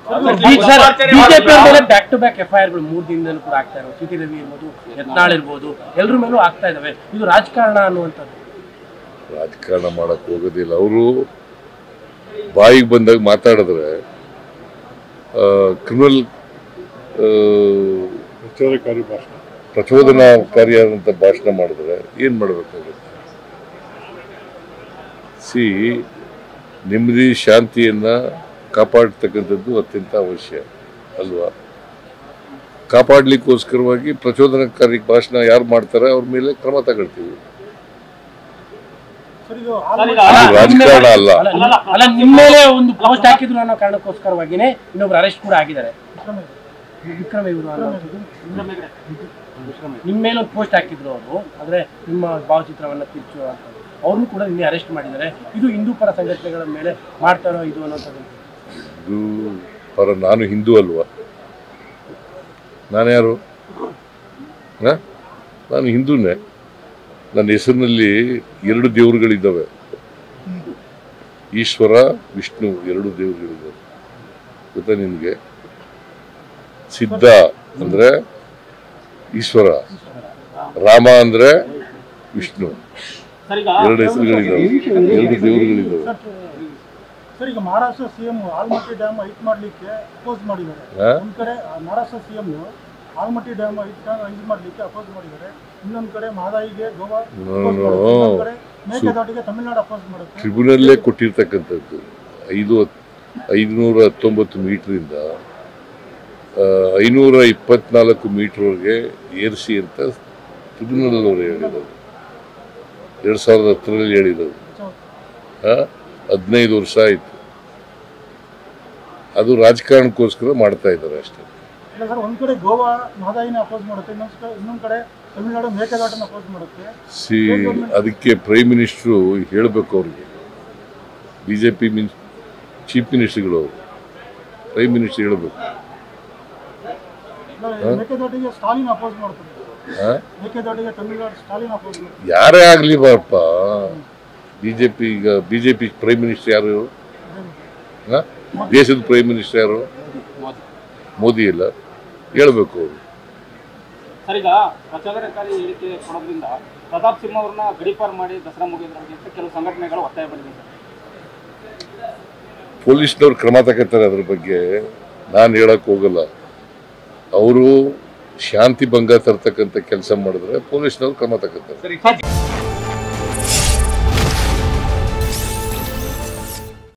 BJP ಮೇಲೆ back to back FIR ಗಳು 3 ದಿನದಲ್ಲೂ ಕೂಡ ಆಗ್ತಾ ಇರೋದು. ಸಿಟಿ ರವಿ ಇರ್ಬೋದು, ಯತ್ನಾಳ್ ಇರ್ಬೋದು, ಎಲ್ಲರ ಮೇಲೂ ಆಗ್ತಾ ಇದಾವೆ. ಇದು ರಾಜಕಾರಣ ಅನ್ನುವಂಥದ್ದು. ರಾಜಕಾರಣ ಮಾಡಕ್ ಹೋಗೋದಿಲ್ಲ. ಅವರು ಬಾಯಿಗೆ ಬಂದಾಗ ಮಾತಾಡಿದ್ರೆ ಕ್ರಿಮಿನಲ್ ಪ್ರಚೋದನಾಕಾರಿಯಾದಂಥ ಭಾಷಣ ಮಾಡಿದ್ರೆ ಏನ್ ಮಾಡಬೇಕಾಗುತ್ತೆ? ನೆಮ್ಮದಿ ಶಾಂತಿಯನ್ನ ಕಾಪಾಡ್ತಕ್ಕಂಥದ್ದು ಅತ್ಯಂತ ಅವಶ್ಯ ಅಲ್ವಾ? ಕಾಪಾಡ್ಲಿಕ್ಕೋಸ್ಕರವಾಗಿ ಪ್ರಚೋದನಕಾರಿ ಭಾಷಣ ಯಾರು ಮಾಡ್ತಾರೆ ಅವ್ರ ಮೇಲೆ ಕ್ರಮ ತಗೊಳ್ತೀವಿ. ರಾಜಕಾರಣ ಅಲ್ಲ. ಅಲ್ಲ, ನಿಮ್ಮ ಮೇಲೆ ಒಂದು ಪೋಸ್ಟ್ ಹಾಕಿದ್ರು ಅನ್ನೋ ಕಾರಣಕ್ಕೋಸ್ಕರವಾಗಿನೇ ಇನ್ನೊಬ್ರು ಅರೆಸ್ಟ್ ಕೂಡ ಆಗಿದ್ದಾರೆ. ವಿಕ್ರಮ್ ಇವರು ನಿಮ್ಮ ಮೇಲೆ ಒಂದು ಪೋಸ್ಟ್ ಹಾಕಿದ್ರು ಅವರು, ಆದ್ರೆ ನಿಮ್ಮ ಭಾವಚಿತ್ರವನ್ನ ತಿರುಚುವ ಅವ್ರನ್ನು ಕೂಡ ನಿನ್ನೆ ಅರೆಸ್ಟ್ ಮಾಡಿದ್ದಾರೆ. ಇದು ಹಿಂದೂ ಪರ ಸಂಘಟನೆಗಳ ಮೇಲೆ ಮಾಡ್ತಾರೋ ಇದು ಅನ್ನೋದು. ಇದು ಪರ ನಾನು ಹಿಂದೂ ಅಲ್ವಾ? ನಾನು ಯಾರು? ನಾನು ಹಿಂದೂನೇ. ನನ್ನ ಹೆಸರಿನಲ್ಲಿ 2 ದೇವರುಗಳಿದ್ದಾವೆ, ಈಶ್ವರ ವಿಷ್ಣು 2 ದೇವರುಗಳಿದ್ದಾವೆ. ಗೊತ್ತಾ ನಿಮಗೆ? ಸಿದ್ಧ ಅಂದ್ರೆ ಈಶ್ವರ, ರಾಮ ಅಂದ್ರೆ ವಿಷ್ಣು, 2 ಹೆಸರುಗಳಿದ್ದಾವೆ, 2 ದೇವರುಗಳಿದ್ದಾವೆ. ಸರ್, ಈಗ Maharashtra CM Almatti dam height ಮಾಡ್ಲಿಕ್ಕೆ ಅಪೋಸ್ ಮಾಡಿದ್ದಾರೆ. ಒಂದ್ ಕಡೆ Maharashtra CM Almatti dam height ಮಾಡ್ಲಿಕ್ಕೆ ಅಪೋಸ್ ಮಾಡಿದ್ದಾರೆ, ಇನ್ನೊಂದ್ ಕಡೆ ಮಹದಾಯಿಗೆ ಗೋವಾ, ಮೇಕೆದಾಟಿಗೆ ತಮಿಳುನಾಡು ಅಪೋಸ್ ಮಾಡುತ್ತೆ. ಟ್ರಿಬ್ಯುನಲ್ಲೇ ಕೊಟ್ಟಿರ್ತಕ್ಕಂಥದ್ದು 519 ಮೀಟರಿಂದ 524 ಮೀಟರ್ವರೆಗೆ ಏರಿಸಿ ಅಂತ ಟ್ರಿಬ್ಯುನಲ್ ಅವರು ಹೇಳಿರೋದು. 2010ರಲ್ಲಿ ಹೇಳಿರೋದು. 15 ವರ್ಷ ಆಯ್ತು. ಅದು ರಾಜಕಾರಣಕ್ಕೋಸ್ಕರ ಮಾಡ್ತಾ ಇದ್ದಾರೆ ಅಷ್ಟೇ. ಒಂದ್ ಕಡೆ ಗೋವಾ ಮಹದಾಯಿನ ಅಪೋಸ್ ಮಾಡುತ್ತೆ, ಇನ್ನೊಂದ್ ಕಡೆ ತಮಿಳುನಾಡು ಮೇಕೆದಾಟನ್ನ ಅಪೋಸ್ ಮಾಡುತ್ತೆ. ಅದಕ್ಕೆ ಪ್ರೈಮ್ ಮಿನಿಸ್ಟ್ರು ಹೇಳ್ಬೇಕು ಅವ್ರಿಗೆ. ಬಿಜೆಪಿ ಚೀಫ್ ಮಿನಿಸ್ಟರ್ಗಳು ಅವರು, ಪ್ರೈಮ್ ಮಿನಿಸ್ಟರ್ ಹೇಳ್ಬೇಕು. ಮೇಕೆದಾಟಿಗೆ ಸ್ಟಾಲಿನ್ ಅಪೋಸ್ ಮಾಡ್ತಾರೆ, ಮೇಕೆದಾಟಿಗೆ ತಮಿಳುನಾಡು ಸ್ಟಾಲಿನ್ ಅಪೋಸ್ ಮಾಡ್ತಾರೆ. ಯಾರೇ ಆಗ್ಲಿ ಬಾರಪ್ಪ, ಬಿಜೆಪಿ ಪ್ರೈಮ್ ಮಿನಿಸ್ಟರ್ ಯಾರು? ದೇಶದ ಪ್ರೈಮ್ ಮಿನಿಸ್ಟರ್ ಯಾರು? ಮೋದಿ ಇಲ್ಲ. ಹೇಳ್ಬೇಕು ಅವರು. ಸರ್, ಈಗ ಪ್ರಚೋದನಕಾರಿ ಹೇಳಿಕೆ ಕೊಡೋದ್ರಿಂದ ಪ್ರತಾಪ್ ಸಿಂಹ ಅವ್ರನ್ನ ಗಡೀಪಾರು ಮಾಡಿ ದಸರಾ ಮುಗಿಯೋದ್ರಿಗೆ ಅಂತ ಕೆಲವು ಸಂಘಟನೆಗಳು ಒತ್ತಾಯ ಪಡಿದೆ. ಪೊಲೀಸ್ನವ್ರು ಕ್ರಮ ತಗೋತಾರೆ, ಅದ್ರ ಬಗ್ಗೆ ನಾನು ಹೇಳಕ್ ಹೋಗಲ್ಲ. ಅವರು ಶಾಂತಿ ಭಂಗ ತರ್ತಕ್ಕಂಥ ಕೆಲಸ ಮಾಡಿದ್ರೆ ಪೊಲೀಸ್ನವ್ರು ಕ್ರಮ ತಗೋತಾರೆ.